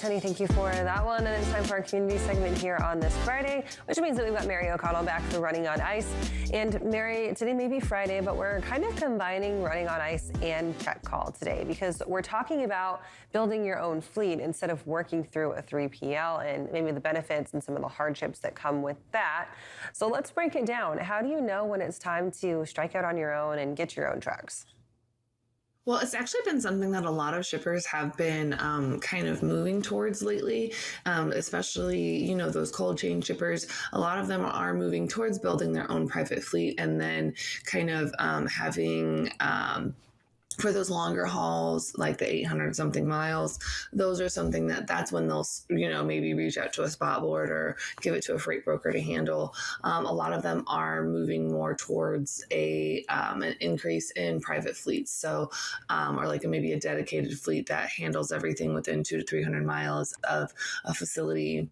Honey, thank you for that one. And it's time for our community segment here on this Friday, which means that we've got Mary O'Connell back for Running on Ice. And Mary, today may be Friday, but we're kind of combining Running on Ice and Check Call today because we're talking about building your own fleet instead of working through a 3PL and maybe the benefits and some of the hardships that come with that. So let's break it down. How do you know when it's time to strike out on your own and get your own trucks? Well, it's actually been something that a lot of shippers have been kind of moving towards lately, especially, those cold chain shippers. A lot of them are moving towards building their own private fleet and then kind of having for those longer hauls, like the 800 something miles, those are something that's when they'll, maybe reach out to a spot board or give it to a freight broker to handle. A lot of them are moving more towards an increase in private fleets. So, or like maybe a dedicated fleet that handles everything within 200 to 300 miles of a facility.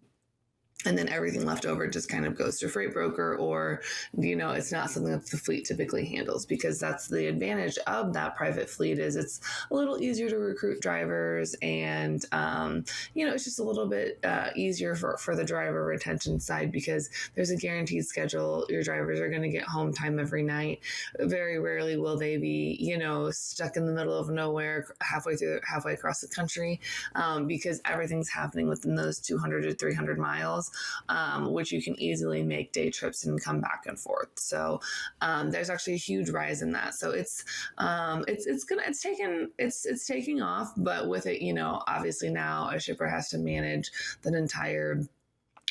And then everything left over just kind of goes to a freight broker or, it's not something that the fleet typically handles because that's the advantage of that private fleet is it's a little easier to recruit drivers and, it's just a little bit easier for the driver retention side because there's a guaranteed schedule. Your drivers are going to get home time every night. Very rarely will they be, stuck in the middle of nowhere halfway across the country because everything's happening within those 200 to 300 miles. Which you can easily make day trips and come back and forth. So there's actually a huge rise in that. So it's taking off, but with it, obviously now a shipper has to manage that entire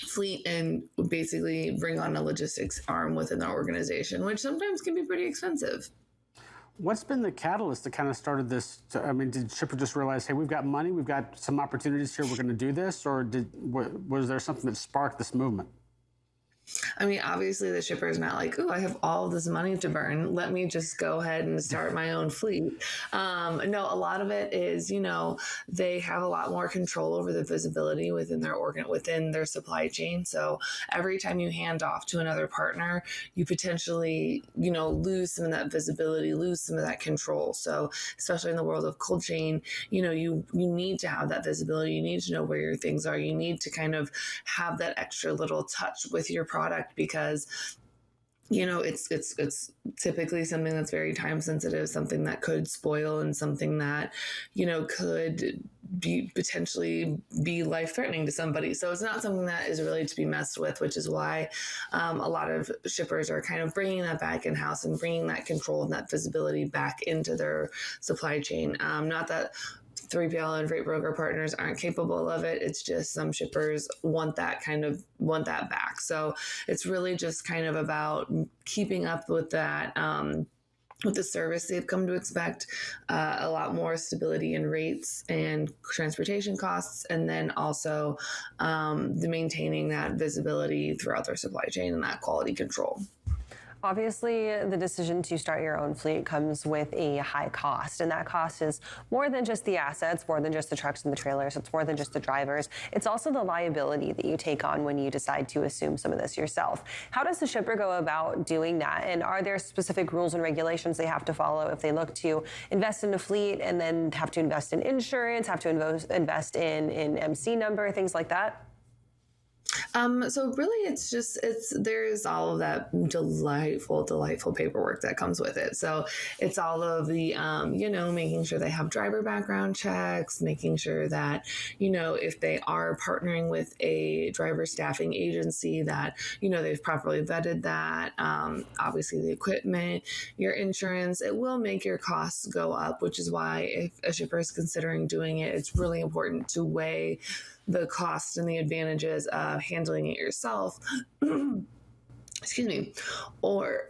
fleet and basically bring on a logistics arm within the organization, which sometimes can be pretty expensive. What's been the catalyst that kind of started this? Did shipper just realize, hey, we've got money, we've got some opportunities here, we're going to do this? Or was there something that sparked this movement? Obviously the shipper is not like, oh, I have all this money to burn. Let me just go ahead and start my own fleet. No, a lot of it is, they have a lot more control over the visibility within their supply chain. So every time you hand off to another partner, you potentially, lose some of that visibility, lose some of that control. So especially in the world of cold chain, you need to have that visibility. You need to know where your things are. You need to kind of have that extra little touch with your product because it's typically something that's very time sensitive, something that could spoil and something that could be potentially be life threatening to somebody. So it's not something that is really to be messed with, which is why a lot of shippers are kind of bringing that back in house and bringing that control and that visibility back into their supply chain. Not that 3PL and freight broker partners aren't capable of it. It's just some shippers want that back. So it's really just kind of about keeping up with that, with the service they've come to expect, a lot more stability in rates and transportation costs, and then also the maintaining that visibility throughout their supply chain and that quality control. Obviously, the decision to start your own fleet comes with a high cost, and that cost is more than just the assets, more than just the trucks and the trailers. It's more than just the drivers. It's also the liability that you take on when you decide to assume some of this yourself. How does the shipper go about doing that? And are there specific rules and regulations they have to follow if they look to invest in a fleet and then have to invest in insurance, have to invest in MC number, things like that? So really there's all of that delightful paperwork that comes with it. So it's all of the, making sure they have driver background checks, making sure that, if they are partnering with a driver staffing agency that, they've properly vetted that, obviously the equipment, your insurance, it will make your costs go up, which is why if a shipper is considering doing it, it's really important to weigh the cost and the advantages of handling it yourself, excuse me, or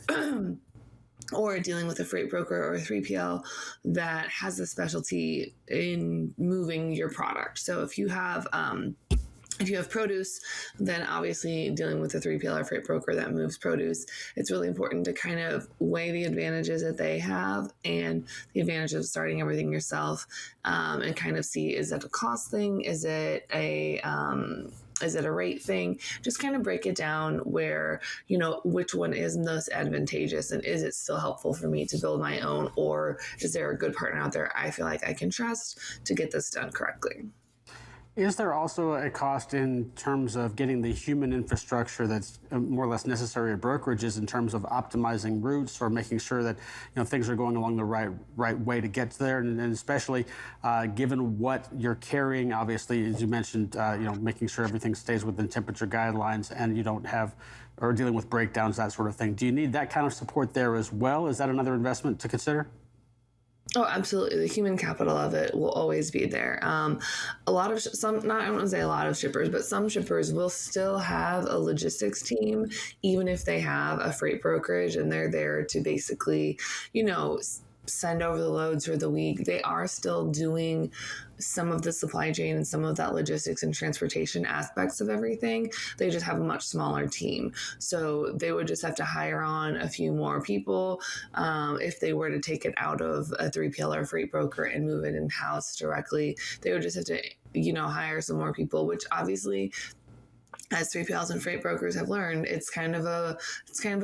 dealing with a freight broker or a 3PL that has a specialty in moving your product. So if you have produce, then obviously dealing with a 3PL or freight broker that moves produce, it's really important to kind of weigh the advantages that they have and the advantage of starting everything yourself, and kind of see, is it a cost thing? Is it a rate thing? Just kind of break it down where, which one is most advantageous and is it still helpful for me to build my own, or is there a good partner out there I feel like I can trust to get this done correctly? Is there also a cost in terms of getting the human infrastructure that's more or less necessary at brokerages in terms of optimizing routes or making sure that things are going along the right way to get there, and especially given what you're carrying, obviously, as you mentioned, making sure everything stays within temperature guidelines and you don't have or dealing with breakdowns, that sort of thing. Do you need that kind of support there as well? Is that another investment to consider? Oh, absolutely. The human capital of it will always be there. A lot of not I wouldn't say a lot of shippers, but some shippers will still have a logistics team, even if they have a freight brokerage and they're there to basically, send over the loads for the week. They are still doing some of the supply chain and some of that logistics and transportation aspects of everything. They just have a much smaller team. So they would just have to hire on a few more people if they were to take it out of a 3PL or freight broker and move it in-house directly. They would just have to, hire some more people, which obviously, as 3PLs and freight brokers have learned, it's kind of a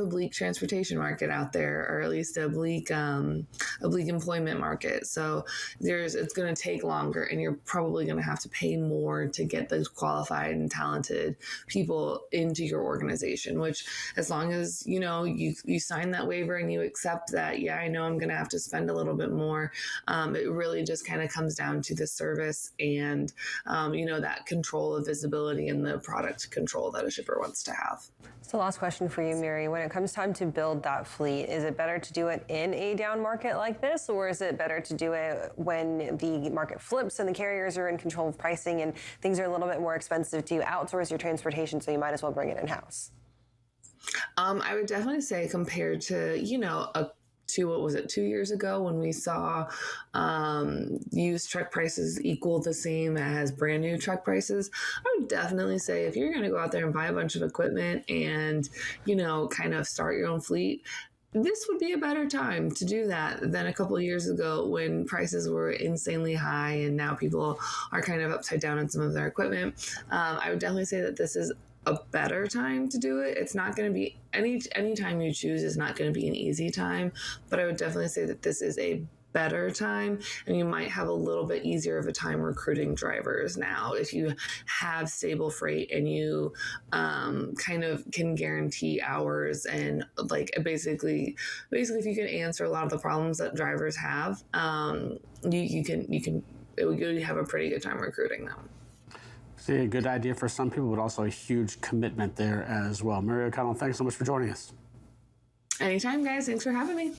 bleak transportation market out there, or at least a bleak employment market. So it's going to take longer, and you're probably going to have to pay more to get those qualified and talented people into your organization. Which, as long as you sign that waiver and you accept that, I know I'm going to have to spend a little bit more. It really just kind of comes down to the service and that control of visibility and the product control that a shipper wants to have. So last question for you, Mary. When it comes time to build that fleet, is it better to do it in a down market like this, or is it better to do it when the market flips and the carriers are in control of pricing and things are a little bit more expensive? Do you outsource your transportation so you might as well bring it in-house? I would definitely say, compared to, what was it, 2 years ago, when we saw used truck prices equal the same as brand new truck prices, I would definitely say, if you're going to go out there and buy a bunch of equipment and, kind of start your own fleet, this would be a better time to do that than a couple of years ago when prices were insanely high and now people are kind of upside down on some of their equipment. I would definitely say that this is a better time to do it. It's not going to be any time you choose is not going to be an easy time, but I would definitely say that this is a better time, and you might have a little bit easier of a time recruiting drivers now if you have stable freight and you kind of can guarantee hours and basically if you can answer a lot of the problems that drivers have, you have a pretty good time recruiting them. See, a good idea for some people, but also a huge commitment there as well. Mary O'Connell, thanks so much for joining us. Anytime, guys. Thanks for having me.